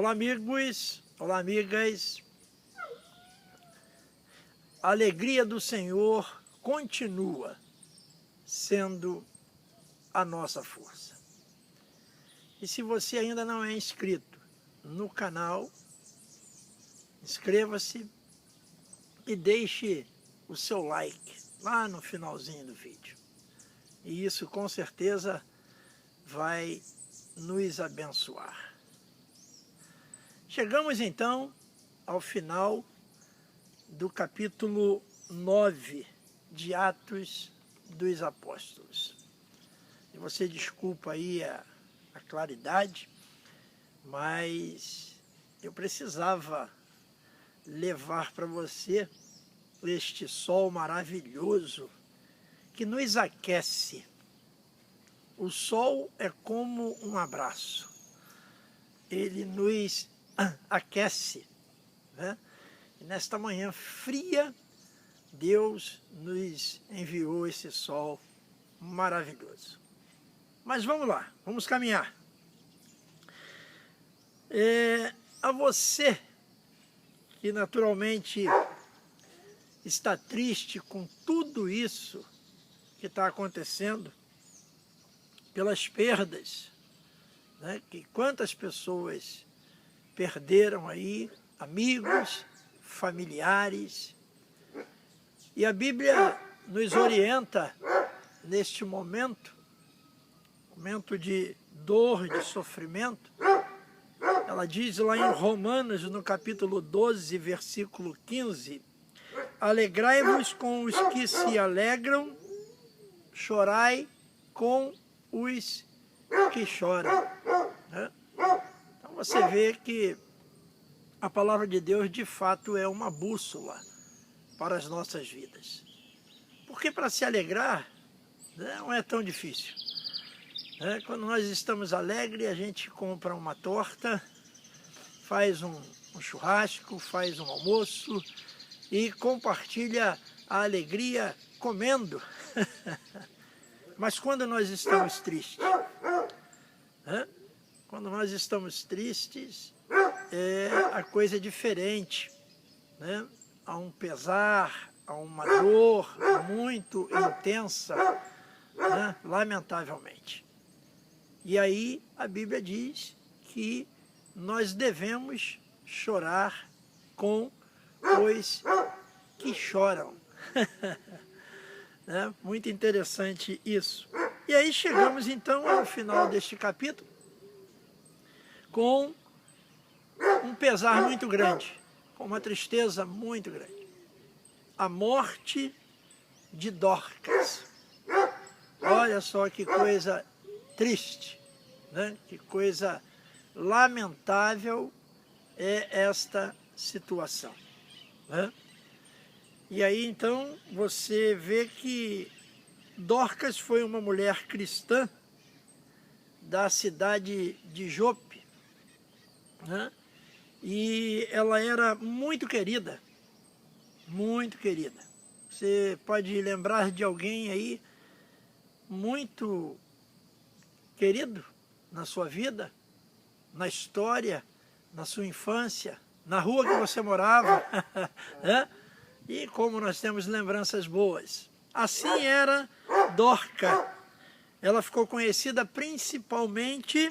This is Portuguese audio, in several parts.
Olá, amigos, olá, amigas. A alegria do Senhor continua sendo a nossa força. E se você ainda não é inscrito no canal, inscreva-se e deixe o seu like lá no finalzinho do vídeo. E isso com certeza vai nos abençoar. Chegamos então ao final do capítulo 9 de Atos dos Apóstolos. E você desculpa aí a claridade, mas eu precisava levar para você este sol maravilhoso que nos aquece. O sol é como um abraço, ele nos aquece, né? E nesta manhã fria, Deus nos enviou esse sol maravilhoso. Mas vamos lá, vamos caminhar. A você que naturalmente está triste com tudo isso que está acontecendo, pelas perdas, né? Que quantas pessoas perderam aí amigos, familiares. E a Bíblia nos orienta neste momento de dor, de sofrimento. Ela diz lá em Romanos, no capítulo 12, versículo 15, alegrai-vos com os que se alegram, chorai com os que choram. Né? Então você vê que a palavra de Deus de fato é uma bússola para as nossas vidas. Porque para se alegrar não é tão difícil. Quando nós estamos alegres, a gente compra uma torta, faz um churrasco, faz um almoço e compartilha a alegria comendo. Mas quando nós estamos tristes, quando nós estamos tristes, a coisa é diferente, né? Há um pesar, há uma dor muito intensa, né? Lamentavelmente. E aí a Bíblia diz que nós devemos chorar com os que choram. Muito interessante isso. E aí chegamos então ao final deste capítulo com um pesar muito grande, com uma tristeza muito grande. A morte de Dorcas. Olha só que coisa triste, né? Que coisa lamentável é esta situação, né? E aí então você vê que Dorcas foi uma mulher cristã da cidade de Jope, né? E ela era muito querida, muito querida. Você pode lembrar de alguém aí muito querido na sua vida, na história, na sua infância, na rua que você morava, né? E como nós temos lembranças boas. Assim era Dorca. Ela ficou conhecida principalmente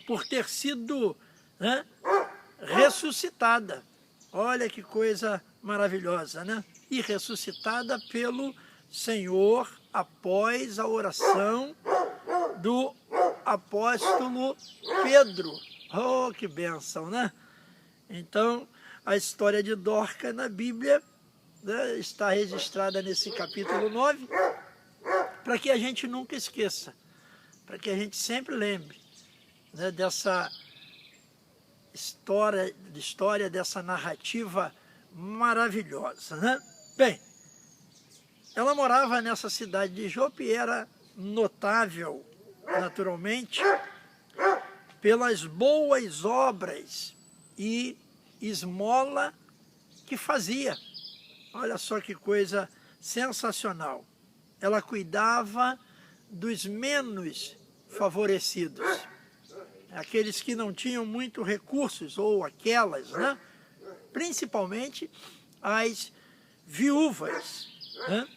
por ter sido, né, ressuscitada. Olha que coisa maravilhosa, né? E ressuscitada pelo Senhor após a oração do apóstolo Pedro. Oh, que bênção, né? Então, a história de Dorca na Bíblia, né, está registrada nesse capítulo 9, para que a gente nunca esqueça, para que a gente sempre lembre, né, dessa história, dessa narrativa maravilhosa, né? Bem, ela morava nessa cidade de Jope e era notável, naturalmente, pelas boas obras e esmola que fazia. Olha só que coisa sensacional. Ela cuidava dos menos favorecidos. aqueles que não tinham muito recursos, ou aquelas, né? Principalmente as viúvas, né?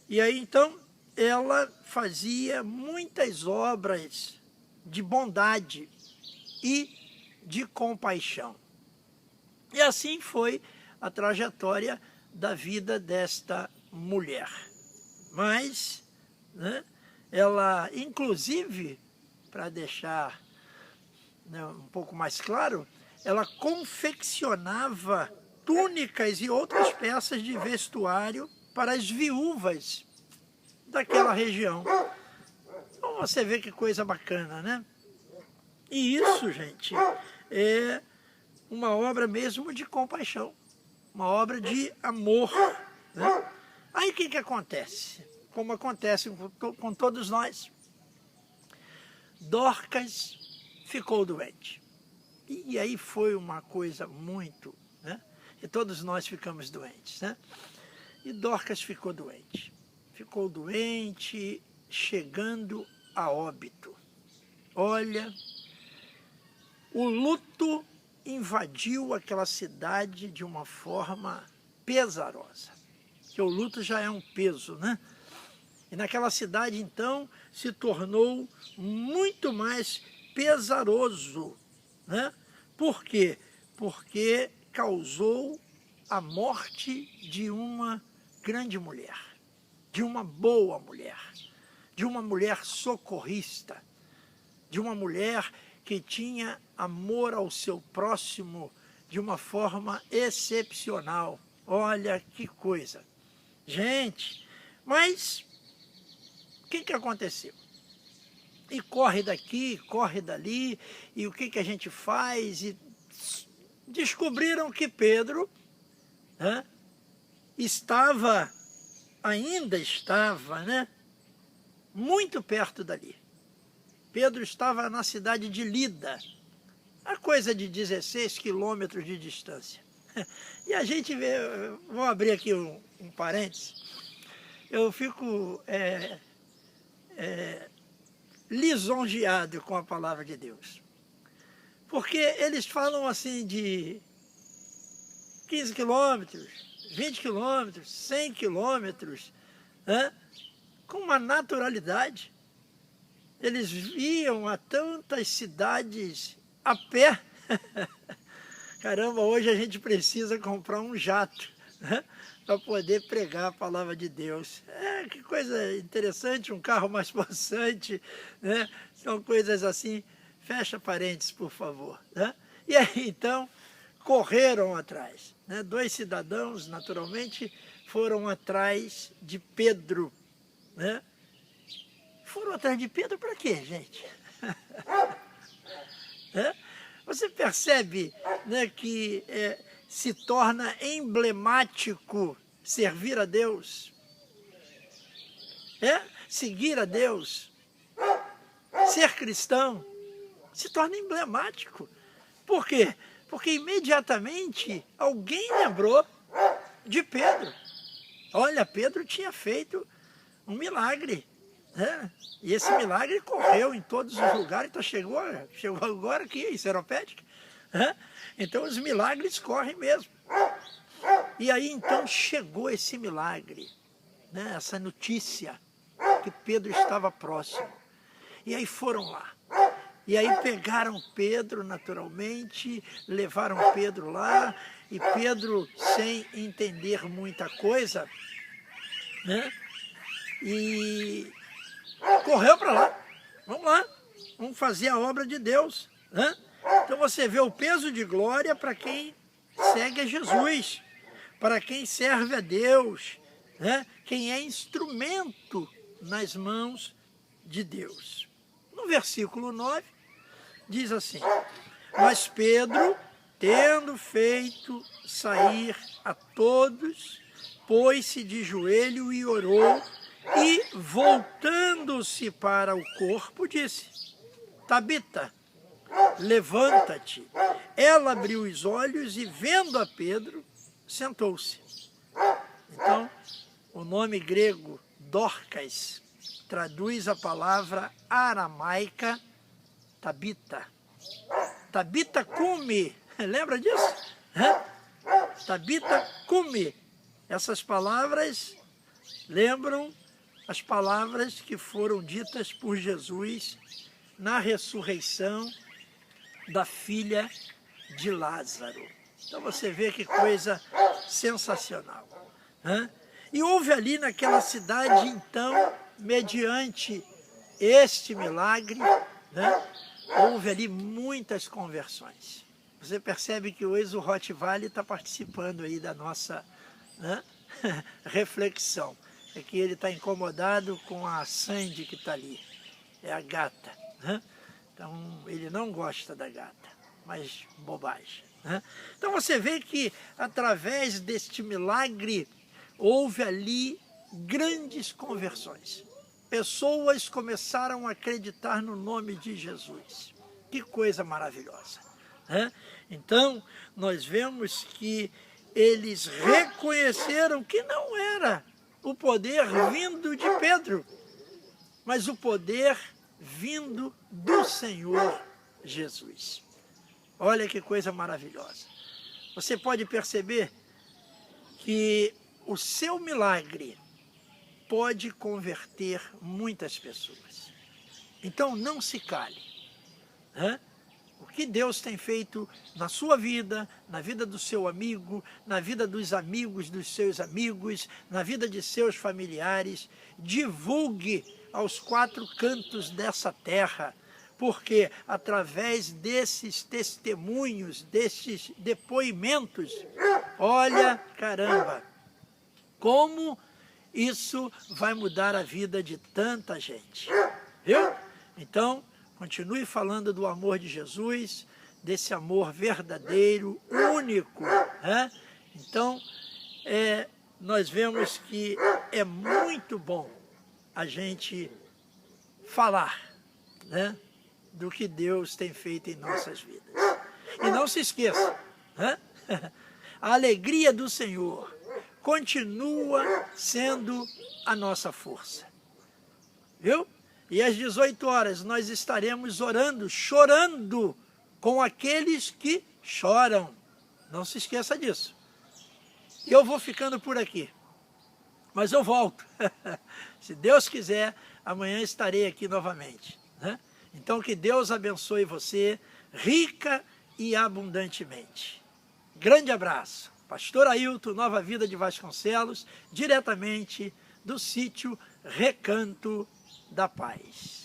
E aí então ela fazia muitas obras de bondade e de compaixão. E assim foi a trajetória da vida desta mulher. Mas, né, ela, inclusive, para deixar, né, um pouco mais claro, ela confeccionava túnicas e outras peças de vestuário para as viúvas daquela região. Então você vê que coisa bacana, né? E isso, gente, é uma obra mesmo de compaixão, uma obra de amor, né? Aí o que acontece? Como acontece com todos nós. Dorcas ficou doente. E aí foi uma coisa muito, né? E todos nós ficamos doentes, né? E Dorcas ficou doente. Ficou doente, chegando a óbito. Olha, o luto invadiu aquela cidade de uma forma pesarosa. Que o luto já é um peso, né? E naquela cidade, então, se tornou muito mais pesaroso, né? Por quê? Porque causou a morte de uma grande mulher, de uma boa mulher, de uma mulher socorrista, de uma mulher que tinha amor ao seu próximo de uma forma excepcional. Olha que coisa. Gente, mas o que aconteceu? E corre daqui, corre dali, e o que a gente faz? E descobriram que Pedro, né, ainda estava, né, muito perto dali. Pedro estava na cidade de Lida, a coisa de 16 quilômetros de distância. E a gente vê, vou abrir aqui um parênteses, eu fico lisonjeado com a palavra de Deus. Porque eles falam assim de 15 quilômetros, 20 quilômetros, 100 quilômetros, né? Com uma naturalidade. Eles iam a tantas cidades a pé. Caramba, hoje a gente precisa comprar um jato, né, para poder pregar a palavra de Deus. Que coisa interessante, um carro mais possante, né? São coisas assim. Fecha parênteses, por favor, né? E aí, então, correram atrás, né? 2 cidadãos, naturalmente, foram atrás de Pedro, né? Foram atrás de Pedro para quê, gente? Você percebe, né, que se torna emblemático servir a Deus? Seguir a Deus? Ser cristão? Se torna emblemático. Por quê? Porque imediatamente alguém lembrou de Pedro. Olha, Pedro tinha feito um milagre, né? E esse milagre correu em todos os lugares, então chegou agora aqui em Seropédica, né? Então os milagres correm mesmo. E aí então chegou esse milagre, né? Essa notícia que Pedro estava próximo. E aí foram lá. E aí pegaram Pedro naturalmente, levaram Pedro lá, e Pedro, sem entender muita coisa, né? E correu para lá. Vamos lá, vamos fazer a obra de Deus, né? Então você vê o peso de glória para quem segue a Jesus, para quem serve a Deus, né? Quem é instrumento nas mãos de Deus. No versículo 9, diz assim: mas Pedro, tendo feito sair a todos, pôs-se de joelho e orou, e voltando-se para o corpo, disse: Tabita, levanta-te. Ela abriu os olhos e, vendo a Pedro, sentou-se. Então, o nome grego Dorcas traduz a palavra aramaica Tabita, Tabita Cumi, lembra disso? Tabita Cumi. Essas palavras lembram as palavras que foram ditas por Jesus na ressurreição da filha de Lázaro. Então você vê que coisa sensacional. E houve ali naquela cidade, então, mediante este milagre, houve ali muitas conversões. Você percebe que hoje o Rottweiler está participando aí da nossa reflexão. É que ele está incomodado com a Sandy que está ali. É a gata. Então ele não gosta da gata, mas bobagem. Então você vê que através deste milagre houve ali grandes conversões. Pessoas começaram a acreditar no nome de Jesus. Que coisa maravilhosa. Então, nós vemos que eles reconheceram que não era o poder vindo de Pedro, mas o poder vindo do Senhor Jesus. Olha que coisa maravilhosa. Você pode perceber que o seu milagre pode converter muitas pessoas. Então não se cale. O que Deus tem feito na sua vida, na vida do seu amigo, na vida dos amigos dos seus amigos, na vida de seus familiares, divulgue aos quatro cantos dessa terra, porque através desses testemunhos, desses depoimentos, olha, caramba, como isso vai mudar a vida de tanta gente, viu? Então, continue falando do amor de Jesus, desse amor verdadeiro, único. Então, nós vemos que é muito bom a gente falar, do que Deus tem feito em nossas vidas. E não se esqueça, a alegria do Senhor continua sendo a nossa força. Viu? E às 18 horas nós estaremos orando, chorando com aqueles que choram. Não se esqueça disso. Eu vou ficando por aqui, mas eu volto. Se Deus quiser, amanhã estarei aqui novamente. Então que Deus abençoe você rica e abundantemente. Grande abraço. Pastor Ailton, Nova Vida de Vasconcelos, diretamente do sítio Recanto da Paz.